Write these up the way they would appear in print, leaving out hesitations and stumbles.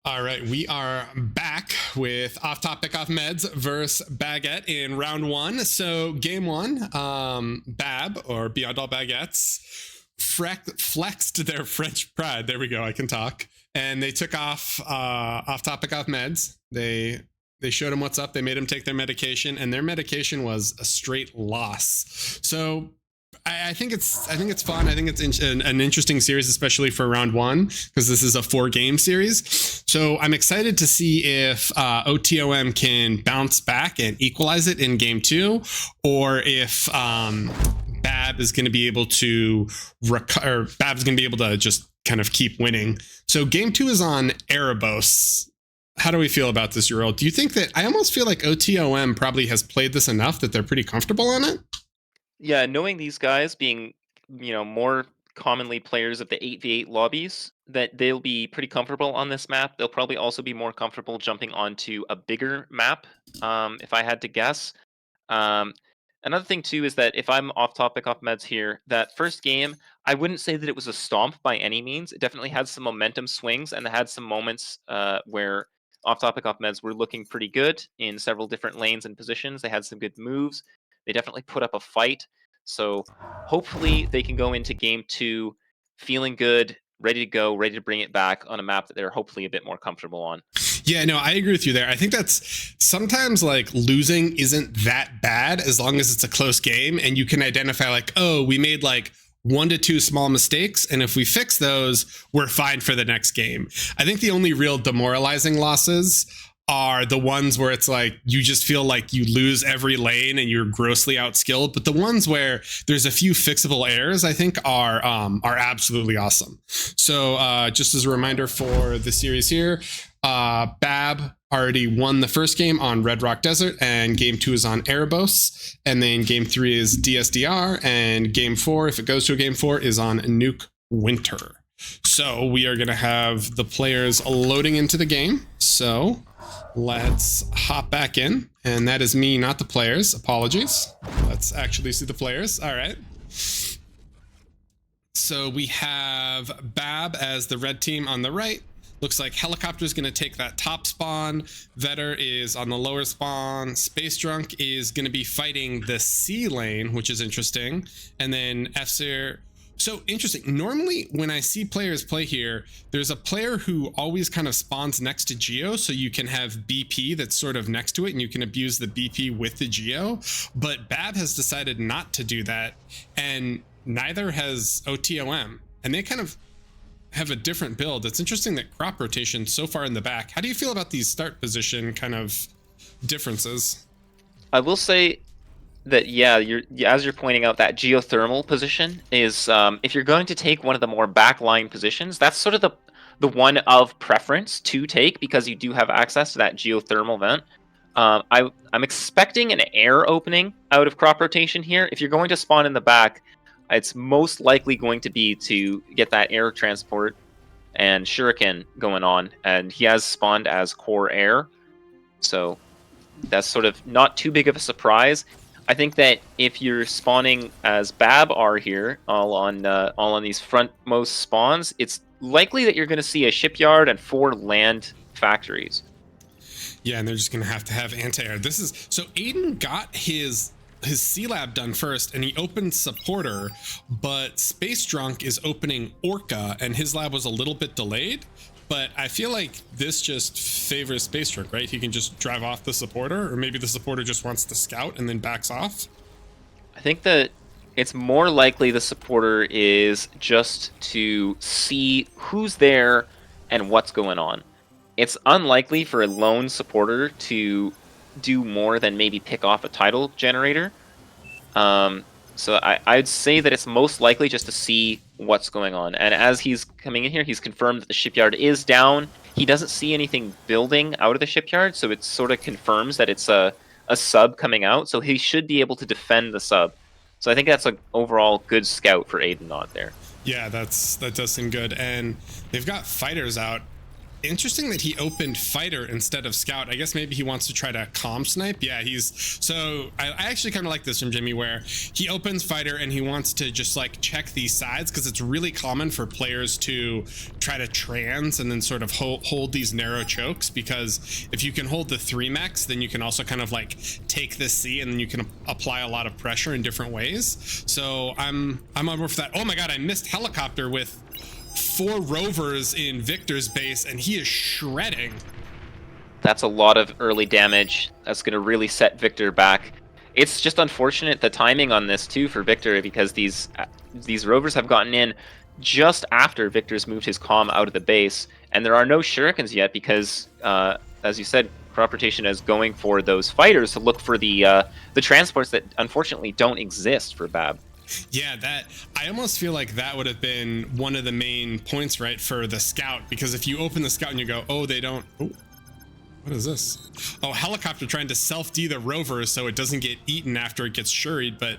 All right, we are back with Off Topic Off Meds versus Baguette in round one. So game one, BAB or Beyond All Baguettes flexed their French pride. There we go. I can talk. And they took off Off Topic Off Meds. They showed him what's up. They made him take their medication, and their medication was a straight loss. So I think it's fun. I think it's an interesting series, especially for round one, because this is a 4-game series. So I'm excited to see if OTOM can bounce back and equalize it in game two, or if BAB is going to be able to Bab's going to be able to just kind of keep winning. So game two is on Erebos. How do we feel about this, Ural? Do you think that I almost feel like OTOM probably has played this enough that they're pretty comfortable on it? Yeah, knowing these guys being, more commonly players of the 8v8 lobbies, that they'll be pretty comfortable on this map. They'll probably also be more comfortable jumping onto a bigger map, if I had to guess. Um, Another thing too is that if I'm off topic, off meds here, that first game, I wouldn't say that it was a stomp by any means. It definitely had some momentum swings and it had some moments where off topic, off meds were looking pretty good in several different lanes and positions. They had some good moves. They definitely put up a fight. So hopefully they can go into game two feeling good, ready to go, ready to bring it back on a map that they're hopefully a bit more comfortable on. Yeah, no, I agree with you there. I think that's sometimes like losing isn't that bad as long as it's a close game and you can identify like, oh, we made like 1 to 2 small mistakes, and if we fix those, we're fine for the next game. I think the only real demoralizing losses are the ones where it's like you just feel like you lose every lane and you're grossly outskilled. But the ones where there's a few fixable errors, I think, are absolutely awesome. So just as a reminder for the series here, BAB already won the first game on Red Rock Desert, and game 2 is on Erebos, and then game 3 is DSDR, and game 4, if it goes to a game 4, is on Nuke Winter. So we are going to have the players loading into the game. So let's hop back in. And that is me, not the players. Apologies. Let's actually see the players. All right. So we have BAB as the red team on the right. Looks like Helicopter is going to take that top spawn. Vetter is on the lower spawn. Space Drunk is going to be fighting the C lane, which is interesting. And then FSIR. So interesting. Normally, when I see players play here, there's a player who always kind of spawns next to Geo, so you can have BP that's sort of next to it, and you can abuse the BP with the Geo. But BAB has decided not to do that, and neither has OTOM. And they kind of have a different build. It's interesting that crop rotation so far in the back. How do you feel about these start position kind of differences? I will say that as you're pointing out, that geothermal position is if you're going to take one of the more backline positions, that's sort of the one of preference to take because you do have access to that geothermal vent. I'm expecting an air opening out of crop rotation here. If you're going to spawn in the back, it's most likely going to be to get that air transport and shuriken going on, and he has spawned as core air, so that's sort of not too big of a surprise. I think that if you're spawning as BAB are here, all on these frontmost spawns, it's likely that you're going to see a shipyard and 4 land factories. Yeah, and they're just gonna have to have anti-air. This is so Aiden got his C lab done first, and he opened supporter, but Space Drunk is opening Orca, and his lab was a little bit delayed. But I feel like this just favors Space Drunk, right? He can just drive off the supporter, or maybe the supporter just wants to scout and then backs off. I think that it's more likely the supporter is just to see who's there and what's going on. It's unlikely for a lone supporter to do more than maybe pick off a title generator. So I'd say that it's most likely just to see what's going on. And as he's coming in here, he's confirmed that the shipyard is down. He doesn't see anything building out of the shipyard, so it sort of confirms that it's a sub coming out. So he should be able to defend the sub. So I think that's an overall good scout for Aiden Knott there. Yeah, that does seem good, and they've got fighters out. Interesting that he opened fighter instead of scout. I guess maybe he wants to try to calm snipe. Yeah, I actually kind of like this from Jimmy, where he opens fighter and he wants to just like check these sides, because it's really common for players to try to trans and then sort of hold these narrow chokes, because if you can hold the 3 mechs, then you can also kind of like take the C, and then you can apply a lot of pressure in different ways. So I'm on board for that. Oh my god, I missed helicopter with 4 rovers in Victor's base, and he is shredding. That's a lot of early damage. That's going to really set Victor back. It's just unfortunate the timing on this too for Victor, because these rovers have gotten in just after Victor's moved his comm out of the base, and there are no shurikens yet because, as you said, crop rotation is going for those fighters to look for the transports that unfortunately don't exist for BAB. Yeah, that I almost feel like that would have been one of the main points, right, for the scout, because if you open the scout and you go, oh, they don't. Oh, what is this? Oh, helicopter trying to self-D the rover so it doesn't get eaten after it gets shuried. But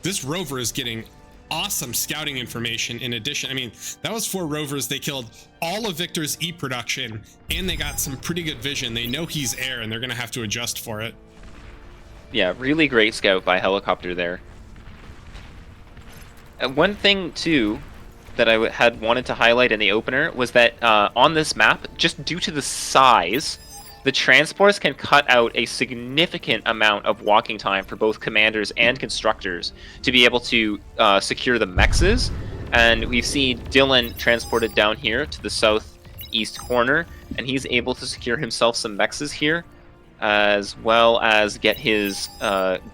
this rover is getting awesome scouting information. In addition, I mean, that was 4 rovers. They killed all of Victor's E production, and they got some pretty good vision. They know he's air, and they're gonna have to adjust for it. Yeah, really great scout by helicopter there. One thing too that I had wanted to highlight in the opener was that on this map, just due to the size, the transports can cut out a significant amount of walking time for both commanders and constructors to be able to secure the mexes. And we've seen Dylan transported down here to the southeast corner, and he's able to secure himself some mexes here, as well as get his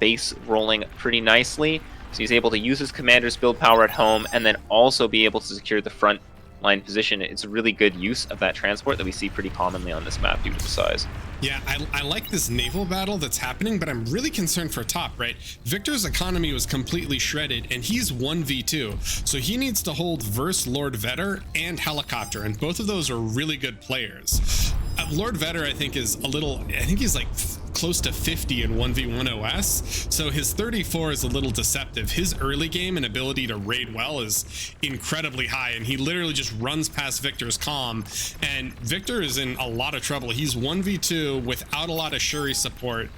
base rolling pretty nicely. So he's able to use his commander's build power at home and then also be able to secure the front line position. It's a really good use of that transport that we see pretty commonly on this map due to the size. Yeah, I like this naval battle that's happening, but I'm really concerned for top, right? Victor's economy was completely shredded, and he's 1v2. So he needs to hold versus Lord Vetter and helicopter, and both of those are really good players. Lord Vetter, I think he's like close to 50 in 1v1 OS, so his 34 is a little deceptive. His early game and ability to raid well is incredibly high, and he literally just runs past Victor's comm, and Victor is in a lot of trouble. He's 1v2 without a lot of Shuri support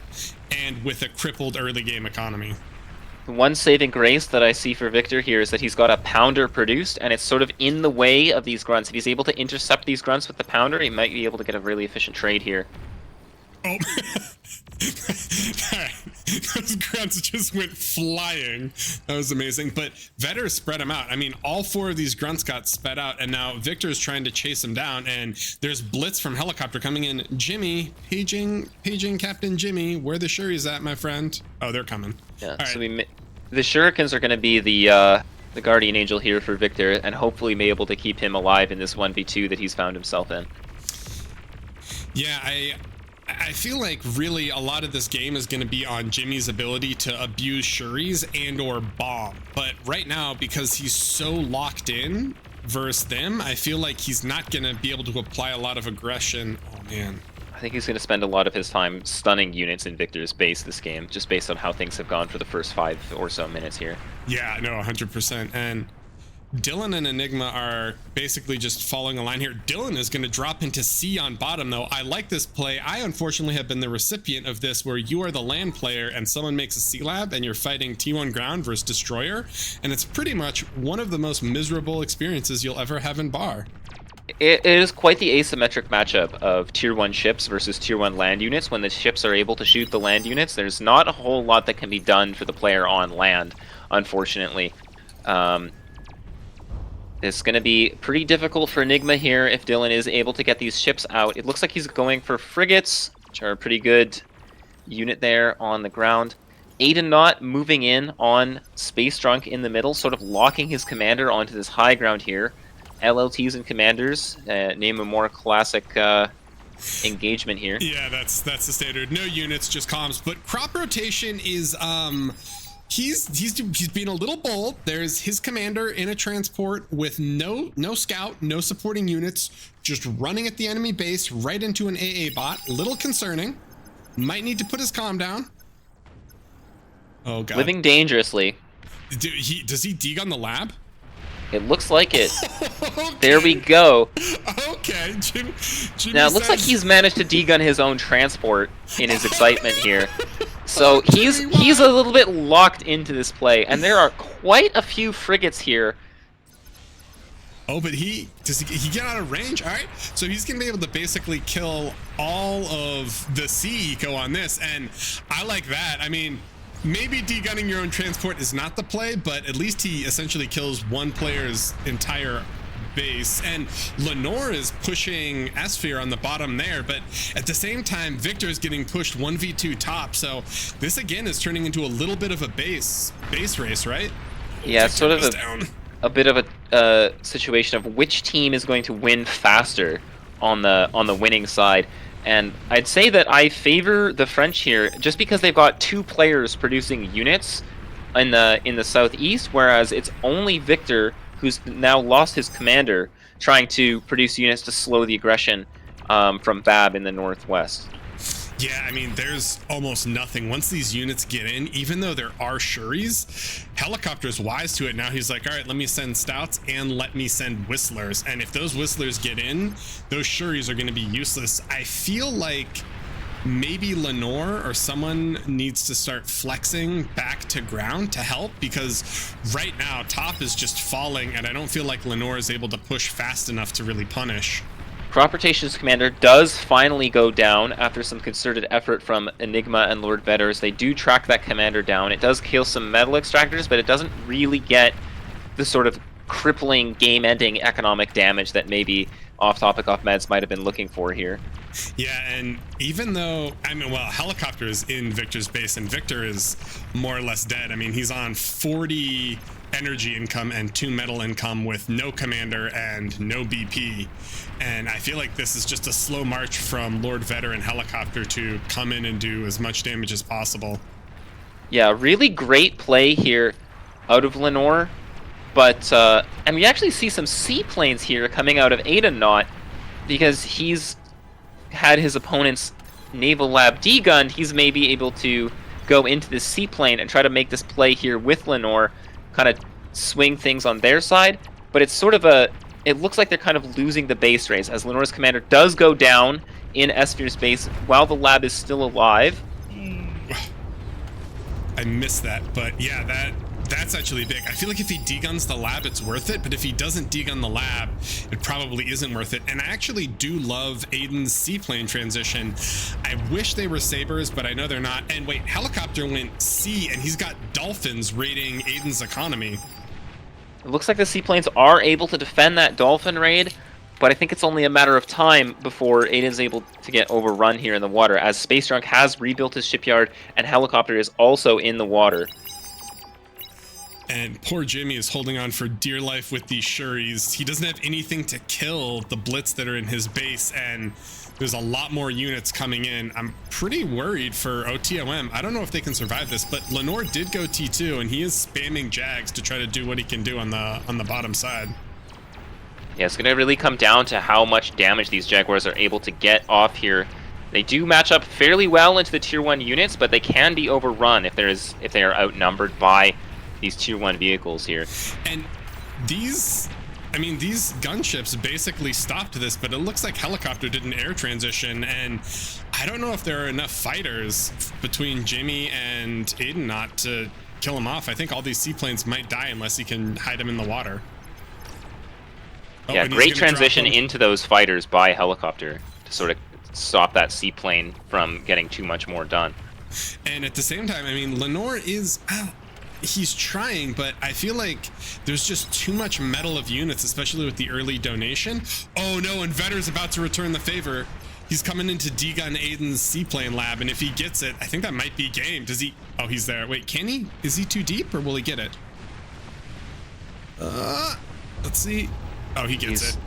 and with a crippled early game economy. One saving grace that I see for Victor here is that he's got a pounder produced, and it's sort of in the way of these grunts. If he's able to intercept these grunts with the pounder, he might be able to get a really efficient trade here. Oh, those grunts just went flying. That was amazing. But Vetter spread them out. I mean, all 4 of these grunts got sped out, and now Victor's trying to chase them down, and there's blitz from helicopter coming in. Jimmy, paging Captain Jimmy, where the Shuri's at, my friend? Oh, they're coming. Yeah, all so right. the shurikens are going to be the guardian angel here for Victor, and hopefully be able to keep him alive in this 1v2 that he's found himself in. Yeah, I feel like really a lot of this game is going to be on Jimmy's ability to abuse Shuris and or bomb. But right now, because he's so locked in versus them, I feel like he's not going to be able to apply a lot of aggression. Oh, man. I think he's going to spend a lot of his time stunning units in Victor's base this game, just based on how things have gone for the first 5 or so minutes here. Yeah, no, 100%. And Dylan and Enigma are basically just following a line here. Dylan is going to drop into C on bottom, though. I like this play. I unfortunately have been the recipient of this, where you are the land player and someone makes a C lab and you're fighting T1 ground versus destroyer, and it's pretty much one of the most miserable experiences you'll ever have in bar. It is quite the asymmetric matchup of tier 1 ships versus tier 1 land units. When the ships are able to shoot the land units, there's not a whole lot that can be done for the player on land, unfortunately. It's going to be pretty difficult for Enigma here if Dylan is able to get these ships out. It looks like he's going for frigates, which are a pretty good unit there on the ground. Aiden moving in on Space Drunk in the middle, sort of locking his commander onto this high ground here. LLTs and commanders, name a more classic engagement here. Yeah, that's the standard. No units, just comms. But crop rotation is he's being a little bold. There's his commander in a transport with no scout, no supporting units, just running at the enemy base right into an AA bot. Little concerning. Might need to put his comm down. Oh god. Living dangerously. Does he dig on the lab? It looks like it. Okay. There we go. Okay, Jimmy Now it looks like says- he's managed to degun his own transport in his excitement here. So Jimmy, he's why? a little bit locked into this play, and there are quite a few frigates here. Oh, but does he get out of range? All right, so he's gonna be able to basically kill all of the sea eco on this, and I like that. I mean, maybe degunning your own transport is not the play, but at least he essentially kills one player's entire base. And Lenore is pushing Sphere on the bottom there, but at the same time, Victor is getting pushed 1v2 top. So this again is turning into a little bit of a base race, right? Yeah, it's sort of Down. a bit of a situation of which team is going to win faster on the winning side. And I'd say that I favor the French here just because they've got two players producing units in the southeast, whereas it's only Victor, who's now lost his commander, trying to produce units to slow the aggression from BAB in the northwest. Yeah, I mean, there's almost nothing. Once these units get in, even though there are Shuris, Helicopter's wise to it. Now he's like, all right, let me send Stouts and let me send Whistlers. And if those Whistlers get in, those Shuris are going to be useless. I feel like maybe Lenore or someone needs to start flexing back to ground to help, because right now top is just falling, and I don't feel like Lenore is able to push fast enough to really punish. Crop Rotation's commander does finally go down after some concerted effort from Enigma and Lord Vedders. They do track that commander down. It does kill some metal extractors, but it doesn't really get the sort of crippling, game-ending economic damage that maybe Off-Topic Off-Meds might have been looking for here. Yeah, and even though, I mean, well, Helicopter is in Victor's base, and Victor is more or less dead. I mean, he's on 40 energy income and 2 metal income with no commander and no BP. And I feel like this is just a slow march from Lord Vedder and Helicopter to come in and do as much damage as possible. Yeah, really great play here out of Lenore. But, and we actually see some seaplanes here coming out of Aedonaut, because he's had his opponent's naval lab degunned. He's maybe able to go into this seaplane and try to make this play here with Lenore, kind of swing things on their side. But it's sort of it looks like they're kind of losing the base race, as Lenore's commander does go down in Esphere's base while the lab is still alive. I missed that, but yeah, that's actually big. I feel like if he deguns the lab, it's worth it, but if he doesn't degun the lab, it probably isn't worth it. And I actually do love Aiden's seaplane transition. I wish they were Sabres, but I know they're not. And wait, Helicopter went sea, and he's got Dolphins raiding Aiden's economy. It looks like the seaplanes are able to defend that Dolphin raid, but I think it's only a matter of time before Aiden's able to get overrun here in the water, as Space Drunk has rebuilt his shipyard, and Helicopter is also in the water. And poor Jimmy is holding on for dear life with these Shuris. He doesn't have anything to kill the Blitz that are in his base, and there's a lot more units coming in. I'm pretty worried for OTOM. I don't know if they can survive this, but Lenore did go T2, and he is spamming Jags to try to do what he can do on the bottom side. Yeah, it's going to really come down to how much damage these Jaguars are able to get off here. They do match up fairly well into the Tier 1 units, but they can be overrun if they are outnumbered by these Tier 1 vehicles here. And these gunships basically stopped this, but it looks like Helicopter did an air transition, and I don't know if there are enough fighters between Jimmy and Aedonaut to kill him off. I think all these seaplanes might die unless he can hide them in the water. Oh, Yeah, great transition into those fighters by Helicopter to sort of stop that seaplane from getting too much more done. And at the same time, I mean, Lenore is... he's trying, but I feel like there's just too much metal of units, especially with the early donation. Oh no, and Vedder's about to return the favor. He's coming into degun Aiden's seaplane lab, and if he gets it, I think that might be game. Does he? Oh, he's there. Wait, can he? Is he too deep, or will he get it? Let's see. Oh, he gets it.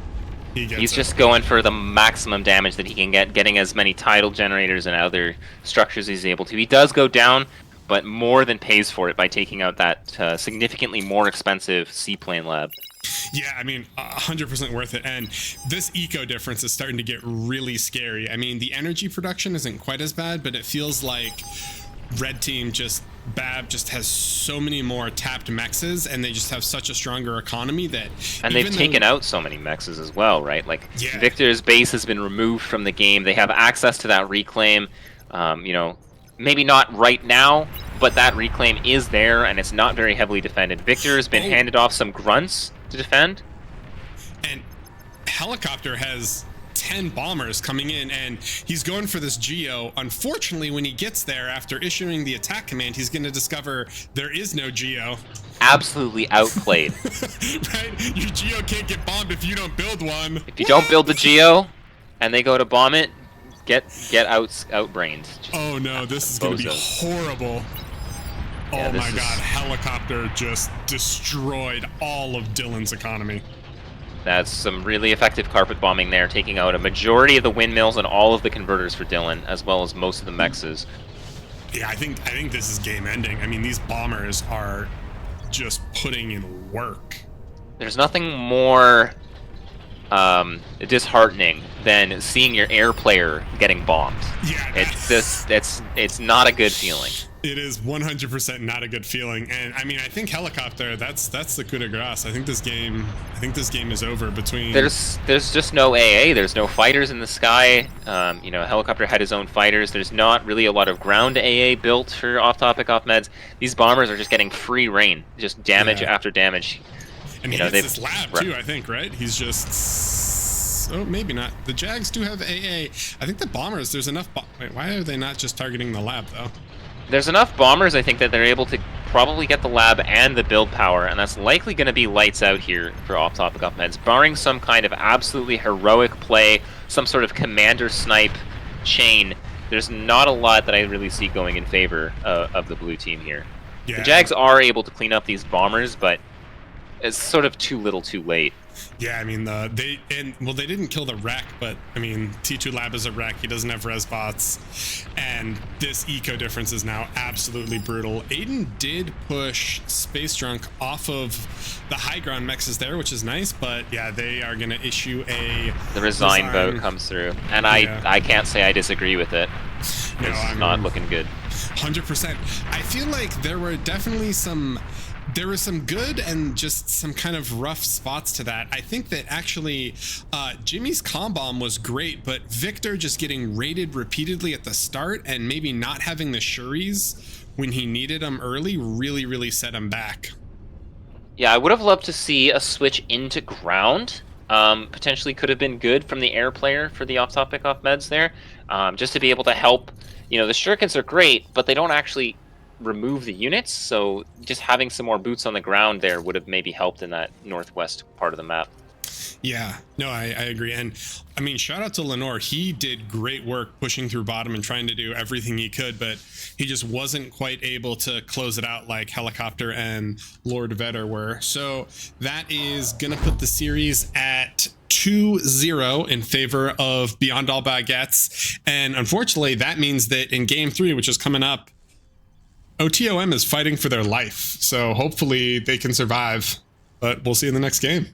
He's just going for the maximum damage that he can get, getting as many tidal generators and other structures as he's able to. He does go down, but more than pays for it by taking out that significantly more expensive seaplane lab. Yeah, I mean, 100% worth it. And this eco difference is starting to get really scary. I mean, the energy production isn't quite as bad, but it feels like Red Team just BAB just has so many more tapped mexes, and they just have such a stronger economy that. And they've taken out so many mexes as well, right? Like, Yeah. Victor's base has been removed from the game. They have access to that reclaim. You know, maybe not right now, but that reclaim is there, and it's not very heavily defended. Victor has been handed off some grunts to defend. And Helicopter has 10 bombers coming in, and he's going for this Geo. Unfortunately, when he gets there after issuing the attack command, he's going to discover there is no Geo. Absolutely outplayed. Right? Your Geo can't get bombed if you don't build one. If you don't build the Geo, and they go to bomb it, get outbrained. Oh no, this is going to be horrible. Yeah, oh my god, Helicopter just destroyed all of Dylan's economy. That's some really effective carpet bombing there, taking out a majority of the windmills and all of the converters for Dylan, as well as most of the mexes. Yeah, I think this is game ending. I mean, these bombers are just putting in work. There's nothing more disheartening than seeing your air player getting bombed. Yeah, it's not a good feeling. It is 100% not a good feeling, and I mean, I think Helicopter. That's the coup de grace. I think this game is over. Between there's just no AA. There's no fighters in the sky. You know, Helicopter had his own fighters. There's not really a lot of ground AA built for off-topic, off-meds. These bombers are just getting free reign, just damage after damage. And you know, he hits this lab too, I think, right? He's just... Oh, maybe not. The Jags do have AA. I think the bombers, there's enough... Wait, why are they not just targeting the lab, though? There's enough bombers, I think, that they're able to probably get the lab and the build power, and that's likely going to be lights out here for off-topic, off-meds, barring some kind of absolutely heroic play, some sort of commander snipe chain. There's not a lot that I really see going in favor of the blue team here. Yeah. The Jags are able to clean up these bombers, but it's sort of too little too late. Yeah, I mean, they didn't kill the wreck, but I mean, T2 Lab is a wreck. He doesn't have res bots, and this eco difference is now absolutely brutal. Aiden did push Space Drunk off of the high ground mexes there, which is nice, but yeah, they are going to issue the resign vote comes through, and I can't say I disagree with it. No, it's not looking good. 100%. I feel like there were definitely some good and just some kind of rough spots to that. I think that actually Jimmy's comm bomb was great, but Victor just getting raided repeatedly at the start and maybe not having the Shuris when he needed them early really set him back. Yeah, I would have loved to see a switch into ground. Potentially could have been good from the air player for the off-topic, off-meds there. Just to be able to help. You know, the shurikens are great, but they don't actually remove the units, so just having some more boots on the ground there would have maybe helped in that northwest part of the map. Yeah, no, I agree. And I mean, shout out to Lenore. He did great work pushing through bottom and trying to do everything he could, but he just wasn't quite able to close it out like Helicopter and Lord Vetter were. So that is gonna put the series at 2-0 in favor of Beyond All Baguettes. And unfortunately, that means that in game 3, which is coming up, OTOM is fighting for their life. So hopefully they can survive, but we'll see in the next game.